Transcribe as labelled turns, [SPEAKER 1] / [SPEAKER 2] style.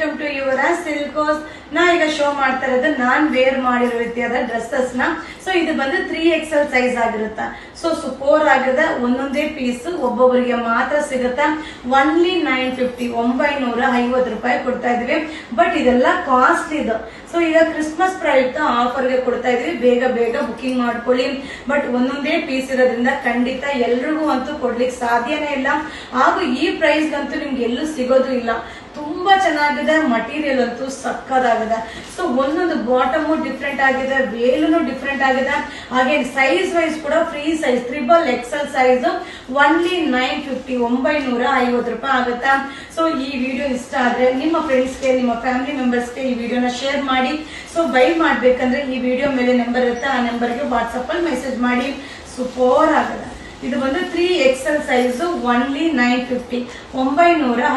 [SPEAKER 1] Welcome to ಯುವರ ಸಿಲ್ಕೋಸ್. ನಾ ಈಗ show ಮಾಡ್ತಾ ಇರೋದು ನಾನ್ ವೇರ್ ಮಾಡಿರೋ ರೀತಿಯಾದ ಡ್ರೆಸ್ಸಸ್ ನ. ಸೊ ಇದು ಬಂದು 3XL ಸೈಜ್ ಆಗಿರುತ್ತಾ. ಸೊ ಸೂಪರ್ ಆಗಿದೆ. ಒಂದೊಂದೇ ಪೀಸ್ ಒಬ್ಬೊಬ್ಬರಿಗೆ ಮಾತ್ರ ಸಿಗುತ್ತಾ. ಒನ್ಲಿ 950 950 ರೂಪಾಯಿ ಕೊಡ್ತಾ ಇದೀವಿ. ಬಟ್ ಇದೆಲ್ಲ ಕಾಸ್ಟ್ ಇದು. ಸೊ ಈಗ ಕ್ರಿಸ್ಮಸ್ ಪ್ರಯುಕ್ತ ಆಫರ್ ಗೆ ಕೊಡ್ತಾ ಇದೀವಿ. ಬೇಗ ಬೇಗ ಬುಕಿಂಗ್ ಮಾಡ್ಕೊಳ್ಳಿ. ಬಟ್ ಒಂದೊಂದೇ ಪೀಸ್ ಇರೋದ್ರಿಂದ ಖಂಡಿತ ಎಲ್ರಿಗೂ ಅಂತೂ ಕೊಡ್ಲಿಕ್ಕೆ ಸಾಧ್ಯನೇ ಇಲ್ಲ. ಹಾಗೂ ಈ ಪ್ರೈಸ್ ಅಂತೂ ನಿಮ್ಗೆ ಎಲ್ಲೂ ಸಿಗೋದು ಇಲ್ಲ. ತುಂಬಾ ಚೆನ್ನಾಗಿದೆ. ಮಟೀರಿಯಲ್ ಅಂತೂ ಸಕ್ಕದಾಗಿದೆ. ಸೊ ಒಂದೊಂದು ಬಾಟಮು ಡಿಫ್ರೆಂಟ್ ಆಗಿದೆ, ವೇಲುನು ಡಿಫ್ರೆಂಟ್ ಆಗಿದೆ. ಹಾಗೆ ಸೈಜ್ ವೈಸ್ ಕೂಡ free size XXL size only 950 950 ರೂಪಾಯಿ ಆಗುತ್ತಾ. ಸೊ ಈ ವಿಡಿಯೋ ಇಷ್ಟ ಆದ್ರೆ ನಿಮ್ಮ ಫ್ರೆಂಡ್ಸ್ಗೆ, ನಿಮ್ಮ ಫ್ಯಾಮಿಲಿ ಮೆಂಬರ್ಸ್ಗೆ ಈ ವಿಡಿಯೋನ ಶೇರ್ ಮಾಡಿ. ಸೊ ಬೈ ಮಾಡ್ಬೇಕಂದ್ರೆ ಈ ವಿಡಿಯೋ ಮೇಲೆ ನಂಬರ್ ಇರುತ್ತೆ, ಆ ನಂಬರ್ಗೆ ವಾಟ್ಸಪ್ ಅಲ್ಲಿ ಮೆಸೇಜ್ ಮಾಡಿ. ಸೂಪರ್ ಆಗಿದೆ. ಇದು ಬಂದು 3XL ಸೈಜ್ ಒನ್ಲಿ 950 950